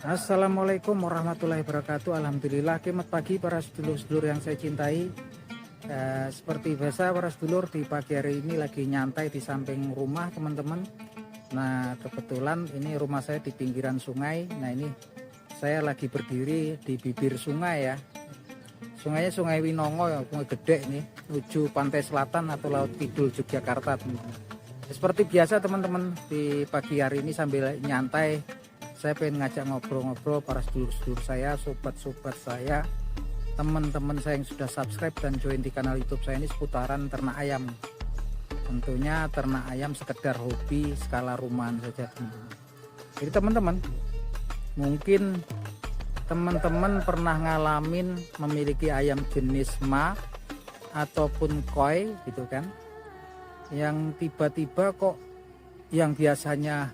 Assalamualaikum warahmatullahi wabarakatuh. Alhamdulillah, selamat pagi para sedulur-sedulur yang saya cintai. Seperti biasa para sedulur, di pagi hari ini lagi nyantai di samping rumah teman-teman. Nah kebetulan ini rumah saya di pinggiran sungai. Nah ini saya lagi berdiri di bibir sungai ya. Sungainya Sungai Winongo ya, sungai gede nih, menuju pantai selatan atau Laut Kidul Yogyakarta teman-teman. Seperti biasa teman-teman, di pagi hari ini sambil nyantai saya pengen ngajak ngobrol-ngobrol para sedulur-sedulur saya, sobat-sobat saya, teman-teman saya yang sudah subscribe dan join di kanal YouTube saya ini seputaran ternak ayam. Tentunya ternak ayam sekedar hobi skala rumahan saja teman-teman. Jadi teman-teman, mungkin teman-teman pernah ngalamin memiliki ayam jenis ma ataupun koi gitu kan, yang tiba-tiba kok yang biasanya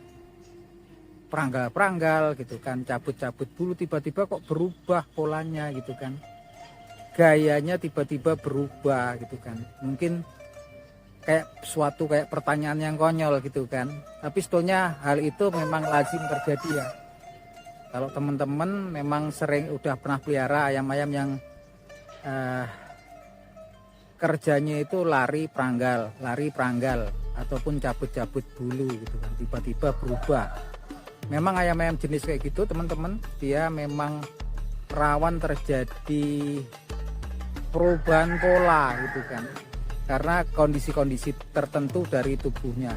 peranggal-peranggal gitu kan, cabut-cabut bulu, tiba-tiba kok berubah polanya gitu kan, gayanya tiba-tiba berubah gitu kan. Mungkin kayak suatu kayak pertanyaan yang konyol gitu kan, tapi sebetulnya hal itu memang lazim terjadi ya. Kalau teman-teman memang sering udah pernah pelihara ayam-ayam yang kerjanya itu lari peranggal ataupun cabut-cabut bulu gitu kan, tiba-tiba berubah. Memang ayam-ayam jenis kayak gitu teman-teman, dia memang rawan terjadi perubahan pola gitu kan, karena kondisi-kondisi tertentu dari tubuhnya.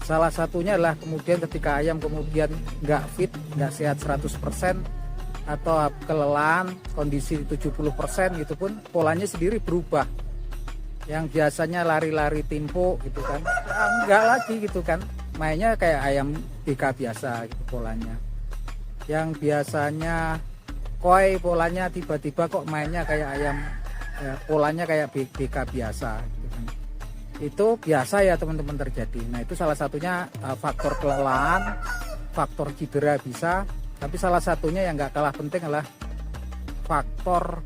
Salah satunya adalah kemudian ketika ayam kemudian nggak fit, nggak sehat 100% atau kelelahan kondisi 70% gitu pun polanya sendiri berubah. Yang biasanya lari-lari tempo gitu kan, enggak lagi gitu kan, mainnya kayak ayam BK biasa gitu polanya. Yang biasanya koi polanya tiba-tiba kok mainnya kayak ayam polanya kayak BK biasa gitu kan. Itu biasa ya teman-teman terjadi. Nah itu salah satunya faktor kelelahan, faktor cedera bisa, tapi salah satunya yang nggak kalah penting adalah faktor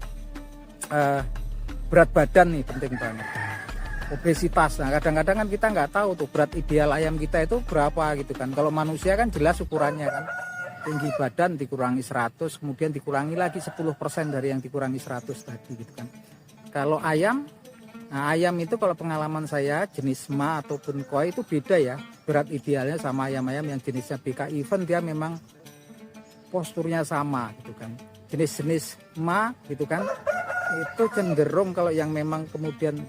berat badan nih, penting banget. Obesitas. Nah kadang-kadang kan kita nggak tahu tuh berat ideal ayam kita itu berapa gitu kan. Kalau manusia kan jelas ukurannya kan, tinggi badan dikurangi 100, kemudian dikurangi lagi 10% dari yang dikurangi 100 tadi gitu kan. Kalau ayam, nah ayam itu kalau pengalaman saya jenis ma ataupun koi itu beda ya berat idealnya sama ayam-ayam yang jenisnya BK. Even dia memang posturnya sama gitu kan. Jenis-jenis ma gitu kan, itu cenderung kalau yang memang kemudian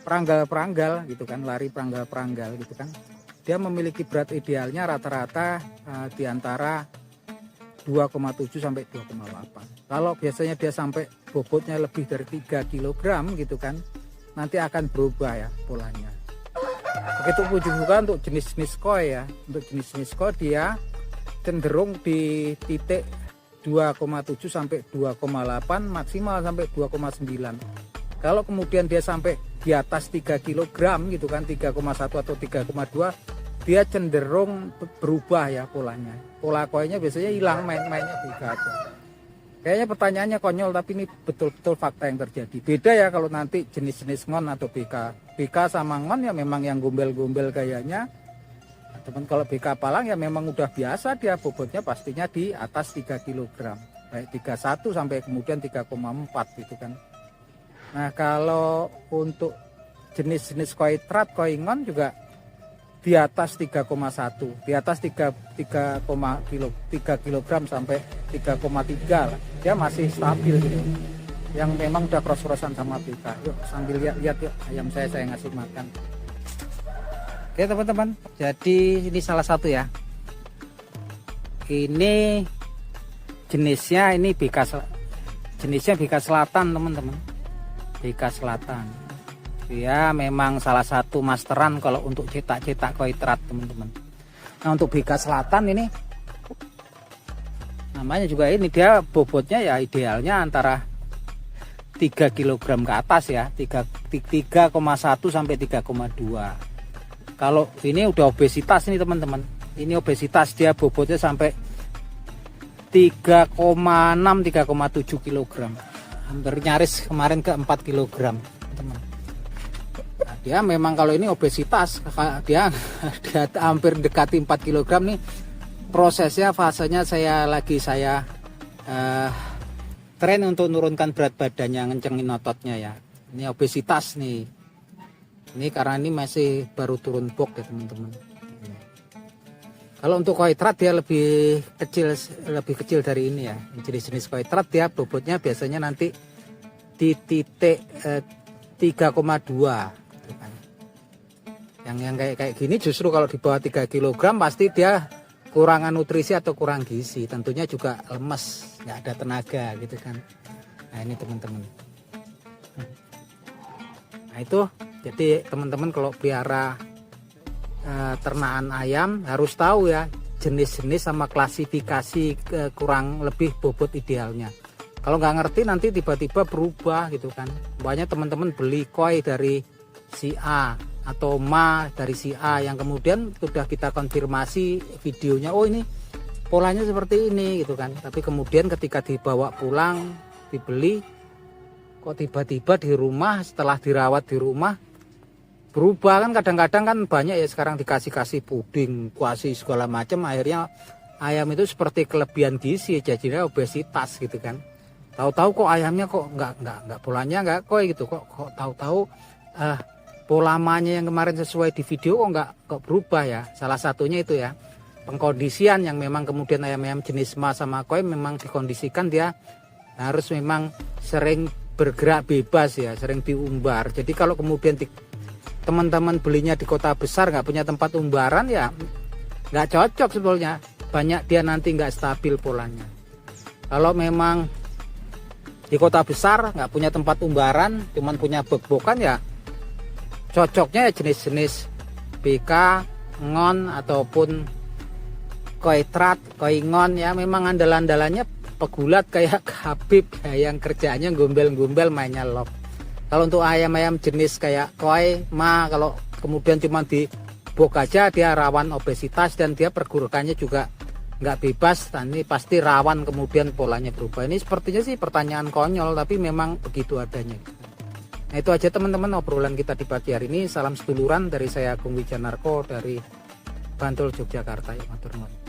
peranggal-peranggal gitu kan, lari peranggal-peranggal gitu kan, dia memiliki berat idealnya rata-rata di antara 2,7 sampai 2,8. Kalau biasanya dia sampai bobotnya lebih dari 3 kg gitu kan, nanti akan berubah ya polanya. Begitu pun juga untuk jenis-jenis koi ya. Untuk jenis-jenis koi dia cenderung di titik 2,7 sampai 2,8, maksimal sampai 2,9. Kalau kemudian dia sampai di atas 3 kg gitu kan, 3,1 atau 3,2, dia cenderung berubah ya polanya. Pola koinya biasanya hilang, mainnya BK aja. Kayaknya pertanyaannya konyol, tapi ini betul-betul fakta yang terjadi. Beda ya kalau nanti jenis-jenis ngon atau BK. BK sama ngon ya memang yang gombel-gombel gayanya. Teman kalau BK palang ya memang udah biasa, dia bobotnya pastinya di atas 3 kg. Baik 31 sampai kemudian 3,4 gitu kan. Nah kalau untuk jenis-jenis koi trat, koi ngon juga di atas 3,1, di atas 3 kg sampai 3,3 lah. Dia masih stabil gitu. Yang memang udah cross-crossan sama BK. Yuk sambil lihat yuk ayam saya ngasih makan. Oke teman-teman, jadi ini salah satu ya. Ini jenisnya ini jenisnya BK Selatan teman-teman. BK Selatan. Dia memang salah satu masteran kalau untuk cetak-cetak koi trat teman-teman. Nah untuk BK Selatan ini namanya juga ini, dia bobotnya ya idealnya antara 3 kg ke atas ya, 3,1 sampai 3,2. Kalau ini udah obesitas nih teman-teman. Ini obesitas, dia bobotnya sampai 3,6 3,7 kg. Hampir nyaris kemarin ke 4 kg teman. Nah, dia memang kalau ini obesitas, dia hampir dekati 4 kg nih. prosesnya, fasenya saya tren untuk menurunkan berat badannya, ngencengin ototnya ya. Ini obesitas nih. Ini karena ini masih baru turun box ya teman-teman. Kalau untuk koitrat dia lebih kecil dari ini ya. Jenis-jenis koitrat dia bobotnya biasanya nanti di titik 3,2. Yang kayak gini justru kalau di bawah 3 kg pasti dia kurangan nutrisi atau kurang gizi, tentunya juga lemes, nggak ada tenaga gitu kan. Nah ini teman-teman. Nah itu jadi teman-teman kalau pelihara ternakan ayam harus tahu ya jenis-jenis sama klasifikasi kurang lebih bobot idealnya. Kalau nggak ngerti nanti tiba-tiba berubah gitu kan. Banyak teman-teman beli koi dari si A atau ma dari si A yang kemudian sudah kita konfirmasi videonya, oh ini polanya seperti ini gitu kan. Tapi kemudian ketika dibawa pulang dibeli, kok tiba-tiba di rumah setelah dirawat di rumah berubah kan. Kadang-kadang kan banyak ya sekarang dikasih puding, kuasi segala macam, akhirnya ayam itu seperti kelebihan gizi jadinya obesitas gitu kan. Tahu-tahu kok ayamnya kok nggak polanya nggak koi gitu, kok tahu-tahu polamanya yang kemarin sesuai di video kok berubah ya. Salah satunya itu ya pengkondisian yang memang kemudian ayam-ayam jenis ma sama koi memang dikondisikan dia harus memang sering bergerak bebas ya, sering diumbar. Jadi kalau kemudian teman-teman belinya di kota besar nggak punya tempat umbaran ya nggak cocok sebetulnya, banyak dia nanti nggak stabil polanya. Kalau memang di kota besar nggak punya tempat umbaran, cuman punya bek-bekan ya cocoknya ya jenis-jenis BK, ngon ataupun koitrat, koingon ya. Memang andalan-andalannya pegulat kayak Habib ya, yang kerjanya gombel-gombel mainnya lock. Kalau untuk ayam-ayam jenis kayak koi, ma, kalau kemudian cuma di bok aja dia rawan obesitas dan dia pergerakannya juga nggak bebas, nah ini pasti rawan kemudian polanya berubah. Ini sepertinya sih pertanyaan konyol tapi memang begitu adanya. Nah itu aja teman-teman obrolan kita di pagi hari ini. Salam seduluran dari saya Agung Wijanarko dari Bantul, Yogyakarta. Ya, matur nuwun.